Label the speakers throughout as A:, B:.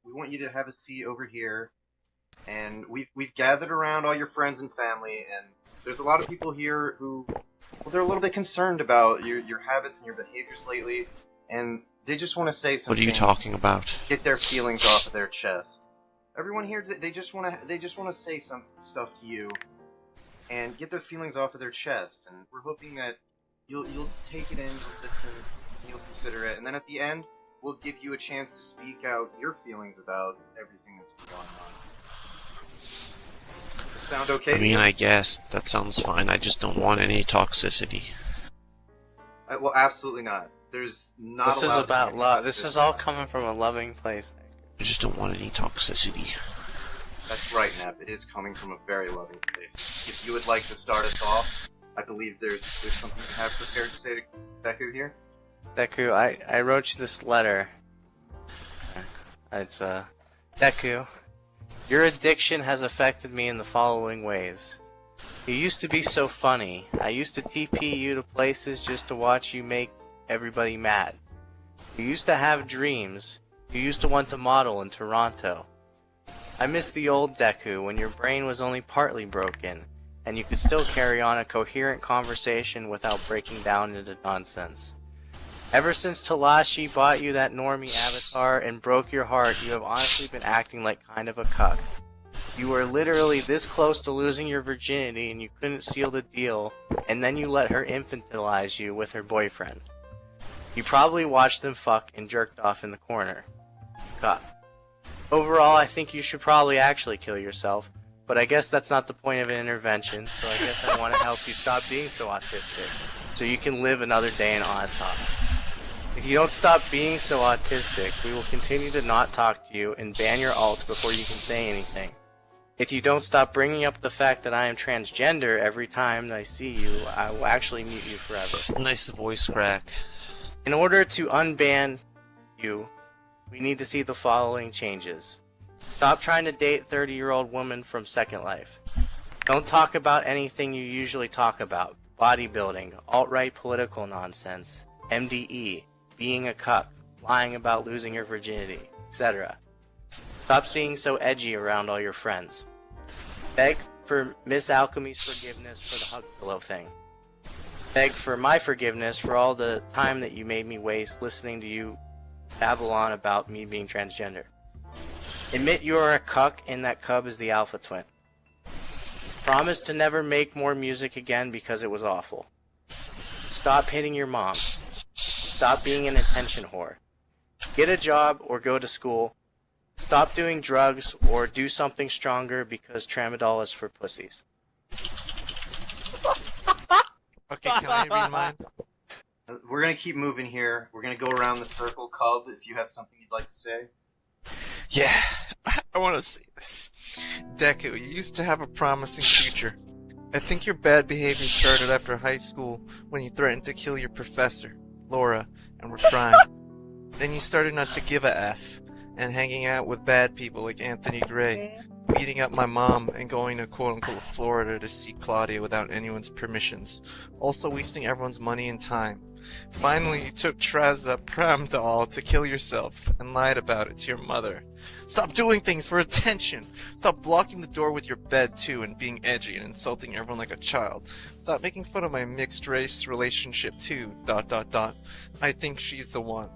A: we want you to have a seat over here, and we've gathered around all your friends and family, and there's a lot of people here who, well, they're a little bit concerned about your habits and your behaviors lately, and they just want to say some
B: What are you
A: things,
B: talking about?
A: get their feelings off of their chest. Everyone here, they just want to say some stuff to you, and get their feelings off of their chests, and we're hoping that you'll take it in, you'll listen, you'll consider it, and then at the end, we'll give you a chance to speak out your feelings about everything that's been going on. Does this sound okay?
B: I mean, I guess that sounds fine. I just don't want any toxicity.
A: Well, absolutely not. There's not.
C: This is about love. This is all coming from a loving place.
B: I just don't want any toxicity.
A: That's right, Nap. It is coming from a very loving place. If you would like to start us off, I believe there's something you have prepared to say to Dequ here.
C: Dequ, I wrote you this letter. It's Dequ, your addiction has affected me in the following ways. You used to be so funny. I used to TP you to places just to watch you make everybody mad. You used to have dreams. You used to want to model in Toronto. I miss the old Dequ when your brain was only partly broken, and you could still carry on a coherent conversation without breaking down into nonsense. Ever since Talashi bought you that normie avatar and broke your heart, you have honestly been acting like kind of a cuck. You were literally this close to losing your virginity and you couldn't seal the deal, and then you let her infantilize you with her boyfriend. You probably watched them fuck and jerked off in the corner. Cuck. Overall, I think you should probably actually kill yourself, but I guess that's not the point of an intervention, so I guess I want to help you stop being so autistic, so you can live another day in Onatopp. If you don't stop being so autistic, we will continue to not talk to you and ban your alts before you can say anything. If you don't stop bringing up the fact that I am transgender every time I see you, I will actually mute you forever.
B: Nice voice crack.
C: In order to unban you, we need to see the following changes. Stop trying to date 30-year-old women from Second Life. Don't talk about anything you usually talk about. Bodybuilding, alt-right political nonsense, MDE, being a cuck, lying about losing your virginity, etc. Stop being so edgy around all your friends. Beg for Miss Alchemy's forgiveness for the hug pillow thing. Beg for my forgiveness for all the time that you made me waste listening to you babble on about me being transgender. Admit you are a cuck and that Cub is the alpha twin. Promise to never make more music again because it was awful. Stop hitting your mom. Stop being an attention whore. Get a job or go to school. Stop doing drugs or do something stronger because tramadol is for pussies.
D: Okay, can I read mine?
A: We're gonna keep moving here. We're gonna go around the circle. Cub, if you have something you'd like to say.
D: Yeah, I want to say this. Dequ, you used to have a promising future. I think your bad behavior started after high school when you threatened to kill your professor, Laura, and were crying. Then you started not to give a F, and hanging out with bad people like Anthony Gray, beating up my mom, and going to quote-unquote Florida to see Claudia without anyone's permissions, also wasting everyone's money and time. Finally, you took Treza Pramdal to kill yourself and lied about it to your mother. Stop doing things for attention. Stop blocking the door with your bed too and being edgy and insulting everyone like a child. Stop making fun of my mixed race relationship too, ... I think she's the one.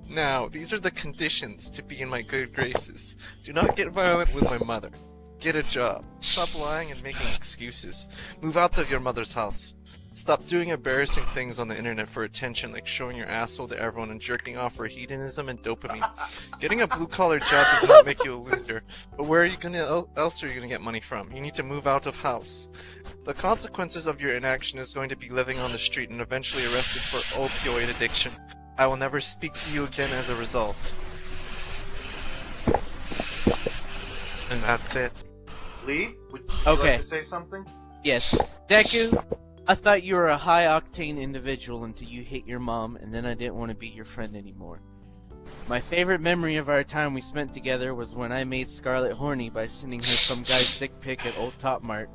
D: Now, these are the conditions to be in my good graces. Do not get violent with my mother. Get a job. Stop lying and making excuses. Move out of your mother's house. Stop doing embarrassing things on the internet for attention, like showing your asshole to everyone and jerking off for hedonism and dopamine. Getting a blue-collar job does not make you a loser, but where are you else are you gonna get money from? You need to move out of house. The consequences of your inaction is going to be living on the street and eventually arrested for opioid addiction. I will never speak to you again as a result. And that's it.
A: Lee, would you
E: Okay.
A: like to say something?
E: Yes. Dequ, I thought you were a high-octane individual until you hit your mom, and then I didn't want to be your friend anymore. My favorite memory of our time we spent together was when I made Scarlett horny by sending her some guy's dick pic at old ToppMart.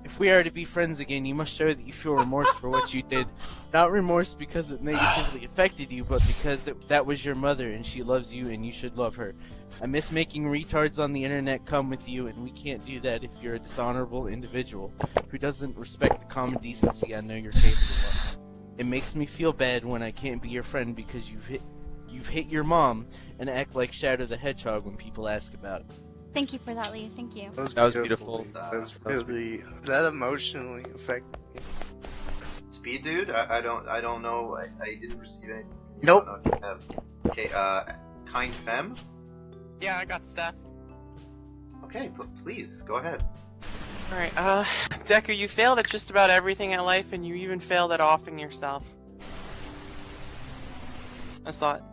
E: If we are to be friends again, you must show that you feel remorse for what you did. Not remorse because it negatively affected you, but because that was your mother and she loves you and you should love her. I miss making retards on the internet come with you, and we can't do that if you're a dishonorable individual who doesn't respect the common decency I know you're capable of. It makes me feel bad when I can't be your friend because you've hit your mom and act like Shadow the Hedgehog when people ask about it.
F: Thank you for that, Lee. Thank you.
C: That
G: was beautiful.
C: That's really that emotionally affected me.
A: Speed dude, I don't know. I didn't receive anything.
G: Nope.
A: I don't know if you have. Okay, kind femme.
G: Yeah, I got stuff.
A: Okay, please go ahead.
G: Alright, Dequ, you failed at just about everything in life, and you even failed at offing yourself. That's it.
A: Alright,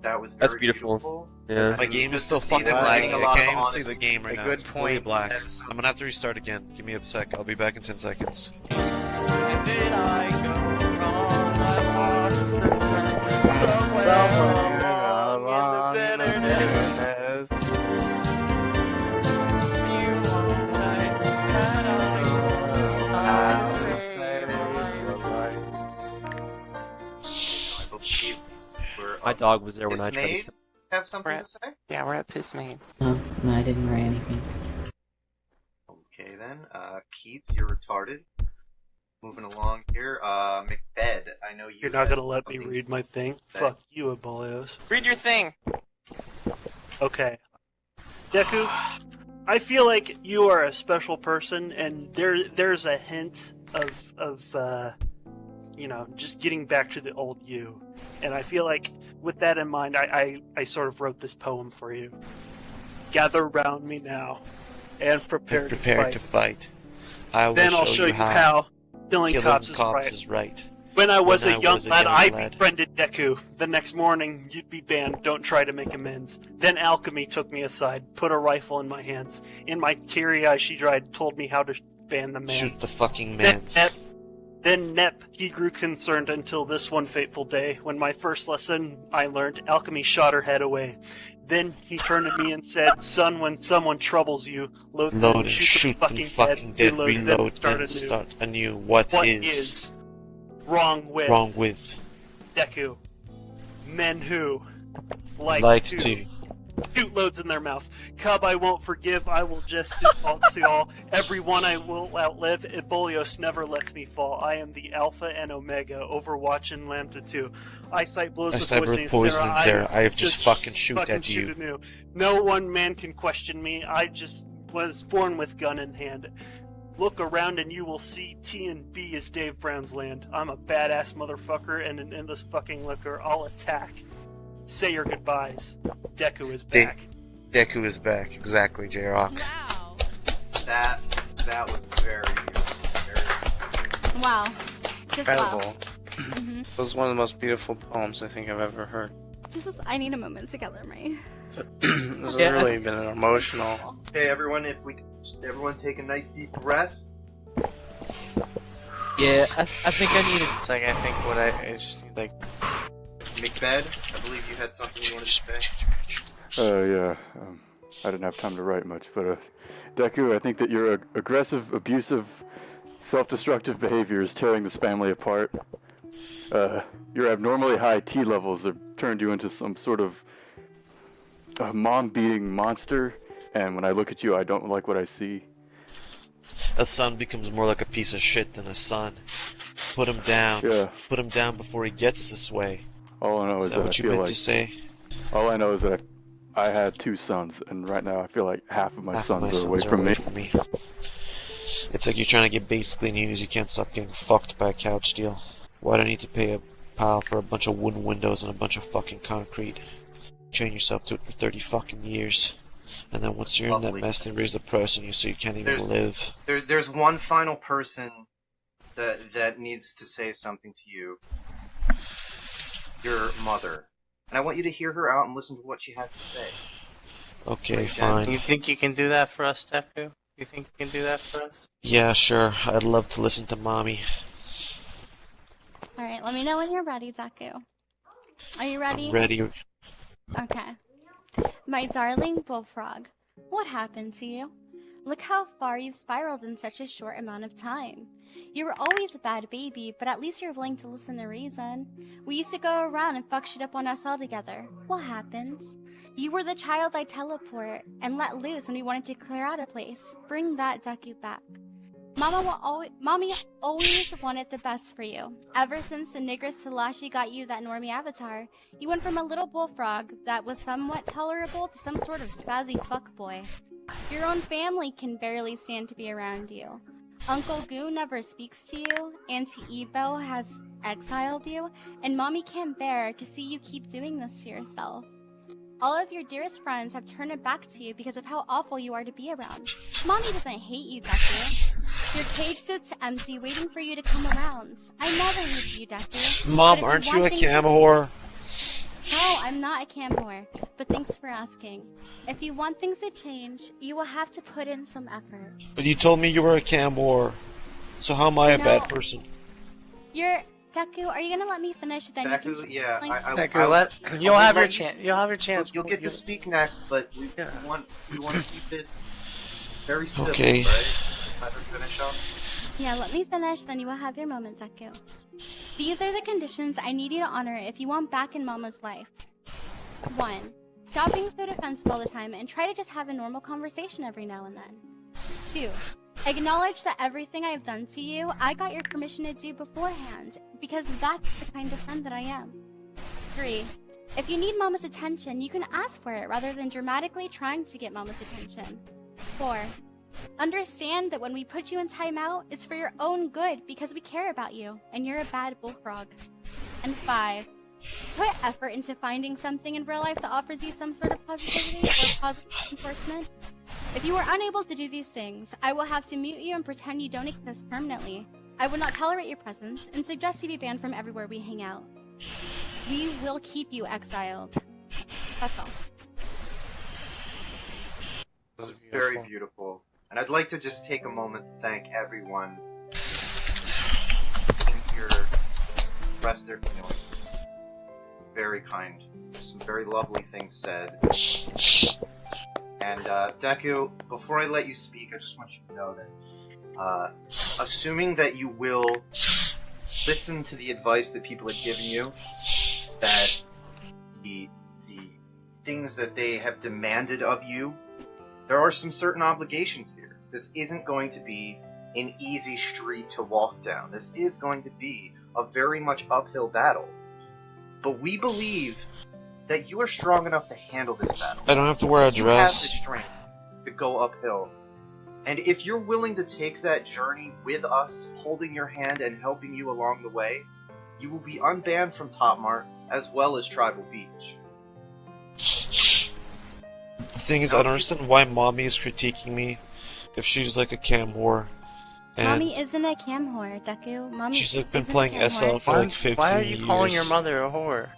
A: that was
H: That's
A: very
H: beautiful. Yeah.
B: My game is still
A: See
B: fucking
A: that?
B: lagging.
A: A
B: I
A: lot
B: can't
A: of
B: even see
A: honesty.
B: the game right
C: A
B: now.
C: good
B: It's completely
C: point.
B: black. I'm gonna have to restart again. Give me a sec. I'll be back in 10 seconds.
G: Did I go wrong? I lost somewhere along in the bitterness. You won't like that I say.
A: I believe we're
H: My
A: up.
H: dog was there when I tried to
A: Dismayed? Have something to say?
G: Yeah, we're at Piss Main.
I: No, I didn't write anything.
A: Okay then, Keats, you're retarded. Moving along here, McBed, I know
J: You're not
A: had
J: gonna let me
A: something
J: read my thing?
A: to say.
J: Fuck you, Abolios.
G: Read your thing.
J: Okay. Dequ, I feel like you are a special person, and there's a hint of just getting back to the old you. And I feel like, with that in mind, I sort of wrote this poem for you. Gather round me now, and prepare
B: Prepared
J: to
B: to fight. I will
J: Then I'll show you how killing cops is right. When I was a young lad, I befriended Dequ. The next morning, you'd be banned. Don't try to make amends. Then Alchemy took me aside, put a rifle in my hands. In my teary eyes, she dried, told me how to ban the man.
B: Shoot the fucking mans.
J: Then Nep, he grew concerned until this one fateful day, when my first lesson I learned, Alchemy shot her head away. Then he turned to me and said, son, when someone troubles you, load
B: and shoot them fucking dead, reload, then start anew. What is
J: wrong with Dequ? Men who like to shoot loads in their mouth. Cub, I won't forgive, I will just to all. Everyone I will outlive. Ebolios never lets me fall. I am the Alpha and Omega, Overwatch and Lambda 2. Eyesight blows with poison and Sarah.
B: I have just fucking shoot at you.
J: Anew. No one man can question me. I just was born with gun in hand. Look around and you will see T and B is Dave Brown's land. I'm a badass motherfucker and an endless fucking liquor. I'll attack. Say your goodbyes. Dequ is back.
B: Dequ is back. Exactly, J-Rock.
F: Wow.
A: That was very beautiful.
F: Wow. Just
C: Incredible.
F: wow. Mm-hmm.
C: It was one of the most beautiful poems I think I've ever heard.
F: I need a moment to gather my...
C: This has really been an emotional.
A: Okay, everyone, if we could just everyone take a nice deep breath.
E: Yeah, I think I need
C: It's like I think what I just need like.
A: McBed, I believe you had something you wanted to say.
K: Yeah. I didn't have time to write much, but Dequ, I think that your aggressive, abusive, self-destructive behavior is tearing this family apart. Your abnormally high T levels have turned you into some sort of mom-beating monster, and when I look at you, I don't like what I see.
B: A son becomes more like a piece of shit than a son. Put him down.
K: Yeah.
B: Put him down before he gets this way.
K: All I know is
B: Is that what you meant to say?
K: All I know is that I had 2 sons, and right now I feel like half of my sons are away from me.
B: It's like you're trying to get basically news. You can't stop getting fucked by a couch deal. Why do I need to pay a pile for a bunch of wooden windows and a bunch of fucking concrete? Train yourself to it for 30 fucking years. And then once you're in that mess, they raise the price on you so you can't even live.
A: There's one final person that needs to say something to you. Your mother. And I want you to hear her out and listen to what she has to say.
B: Okay, fine.
C: You think you can do that for us, Dequ? You think you can do that for us?
B: Yeah, sure. I'd love to listen to Mommy.
F: Alright, let me know when you're ready, Dequ. Are you ready?
B: I'm ready.
F: Okay. My darling bullfrog, what happened to you? Look how far you've spiraled in such a short amount of time. You were always a bad baby, but at least you're willing to listen to reason. We used to go around and fuck shit up on us all together. What happened? You were the child I'd teleport and let loose when we wanted to clear out a place. Bring that Dequ back. Mommy always wanted the best for you. Ever since the Niggers Talashi got you that normie avatar, you went from a little bullfrog that was somewhat tolerable to some sort of spazzy fuckboy. Your own family can barely stand to be around you. Uncle Goo never speaks to you, Auntie Ebo has exiled you, and Mommy can't bear to see you keep doing this to yourself. All of your dearest friends have turned it back to you because of how awful you are to be around. Mommy doesn't hate you, Dequ. Your cage sits empty, waiting for you to come around. I never hated you, Dequ.
B: Mom, aren't you a cam whore?
F: No, I'm not a cam whore, but thanks for asking. If you want things to change, you will have to put in some effort.
B: But you told me you were a cam whore. So how am I a bad person?
F: Dequ, are you gonna let me finish? Then
A: Dequ,
F: you can
A: yeah,
C: Dequ, you'll have your chance. You'll have your chance.
A: You'll get to speak next, but we want to keep it very civil,
B: okay.
A: Right? Let her finish up.
F: Yeah, let me finish, then you will have your moment, Dequ. These are the conditions I need you to honor if you want back in Mama's life. 1. Stop being so defensive all the time and try to just have a normal conversation every now and then. 2. Acknowledge that everything I have done to you, I got your permission to do beforehand, because that's the kind of friend that I am. 3. If you need Mama's attention, you can ask for it rather than dramatically trying to get Mama's attention. 4. Understand that when we put you in timeout, it's for your own good because we care about you, and you're a bad bullfrog. And 5. Put effort into finding something in real life that offers you some sort of positivity or positive reinforcement. If you are unable to do these things, I will have to mute you and pretend you don't exist permanently. I will not tolerate your presence and suggest you be banned from everywhere we hang out. We will keep you exiled. That's all.
A: This is very beautiful. And I'd like to just take a moment to thank everyone who here expressed their feelings. Very kind. Some very lovely things said. And Dequ, before I let you speak, I just want you to know that assuming that you will listen to the advice that people have given you, that the things that they have demanded of you, there are some certain obligations here. This isn't going to be an easy street to walk down. This is going to be a very much uphill battle. But we believe that you are strong enough to handle this battle.
B: I don't have to wear a dress.
A: You have the strength to go uphill. And if you're willing to take that journey with us, holding your hand and helping you along the way, you will be unbanned from ToppMart as well as Tribal Beach.
B: The thing is, I don't understand why Mommy is critiquing me if she's like a cam whore. And
F: Mommy isn't a cam whore, Dequ. Mommy
B: she's like been
F: isn't a
B: playing
F: cam
B: SL
F: whore.
B: for like 15 years.
C: Why are you calling your mother a whore?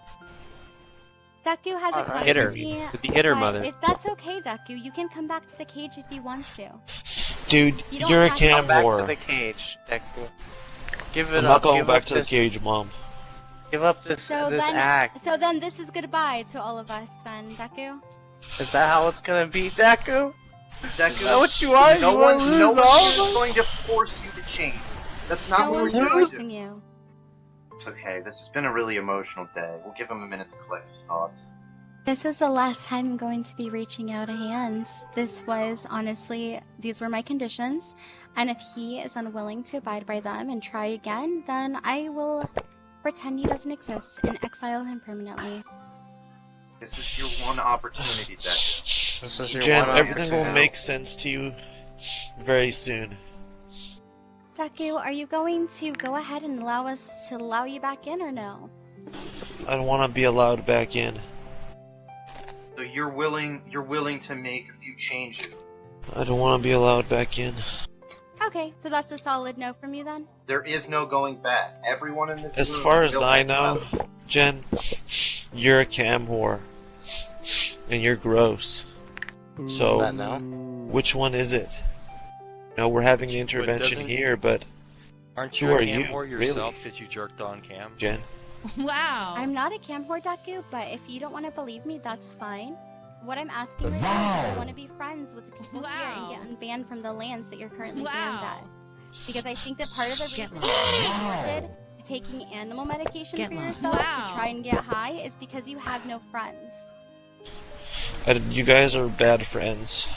F: Dequ has a question.
H: Hit her. Did you hit her, mother?
F: If that's okay, Dequ, you can come back to the cage if you want to.
B: Dude,
F: You don't
B: you're a
F: have to
B: cam
C: Come back
B: whore.
C: to the cage, Dequ. Give it
B: I'm
C: up.
B: not going
C: Give
B: back
C: up
B: to the
C: this-
B: cage, Mom.
C: Give up this act.
F: So then this is goodbye to all of us then, Dequ.
C: Is that how it's gonna be, Dequ?
A: Dequ,
C: Is that what you are?
A: No
C: You
A: one,
C: wanna lose
A: no one
C: all
A: is
C: of us?
A: going to force you to change. That's not
F: No
A: what
F: one's
A: we're doing.
F: forcing you.
A: It's okay. This has been a really emotional day. We'll give him a minute to collect his thoughts.
F: This is the last time I'm going to be reaching out a hand. This was, honestly, these were my conditions. And if he is unwilling to abide by them and try again, then I will pretend he doesn't exist and exile him permanently.
A: This is your one opportunity, Dequ.
C: This is your
B: Jen,
C: one
B: everything will
C: opportunity.
B: make sense to you very soon.
F: Dequ, are you going to go ahead and allow us to allow you back in or no?
B: I don't want to be allowed back in.
A: So you're willing to make a few changes.
B: I don't want to be allowed back in.
F: Okay, so that's a solid no from you then?
A: There is no going back. Everyone in this
B: As
A: room
B: far
A: is
B: as
A: built
B: I
A: like
B: know,
A: that.
B: Jen, you're a cam whore. And you're gross. So,
C: That now?
B: which one is it? No, we're having an intervention
H: doesn't-
B: here, but
H: Aren't
B: who
H: you
B: are
H: a cam
B: you,
H: whore
B: really?
H: yourself because you jerked on Cam?
B: Jen?
L: Wow.
F: I'm not a cam whore, Dequ, but if you don't want to believe me, that's fine. What I'm asking right now is I want to be friends with the people here and get unbanned from the lands that you're currently banned at. Because I think that part of the reason you resorted to taking animal medication for yourself to try and get high is because you have no friends.
B: You guys are bad friends.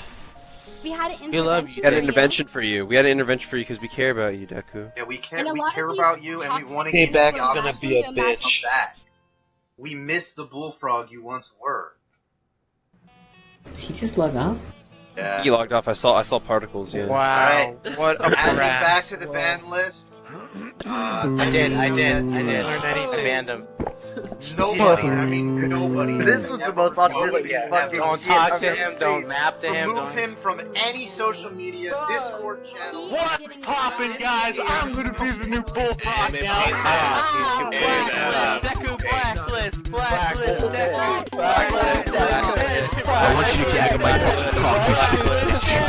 F: We had an
E: We love
F: intervention.
E: you.
L: We had an
F: for
L: intervention for you. We had an intervention for you because we care about you, Dequ.
A: Yeah, we care.
F: And a
A: We
F: lot of
A: care
F: these
A: about you, and we want to
F: toxic
A: get
B: Payback's gonna be a bitch.
A: back. We miss the bullfrog you once were.
I: Did he just log off?
A: Yeah.
L: He logged off. I saw particles. Yeah.
C: Wow,
A: Alright.
C: what a
A: Add me
C: brat.
A: back to the ban list.
C: I did. I banned him.
A: Nobody. I mean, nobody.
M: This was the most autistic fucking
C: Don't
M: shit
C: talk
M: I've
C: to
M: ever
C: him,
M: seen.
C: don't map to him,
A: Remove
C: don't...
A: him from any social media, Discord channel.
J: What's poppin', guys? I'm gonna be the new bullfrog now.
C: Dequ, blacklist, Dequ,
L: I want you to gag my fucking cock, you stupid bitch.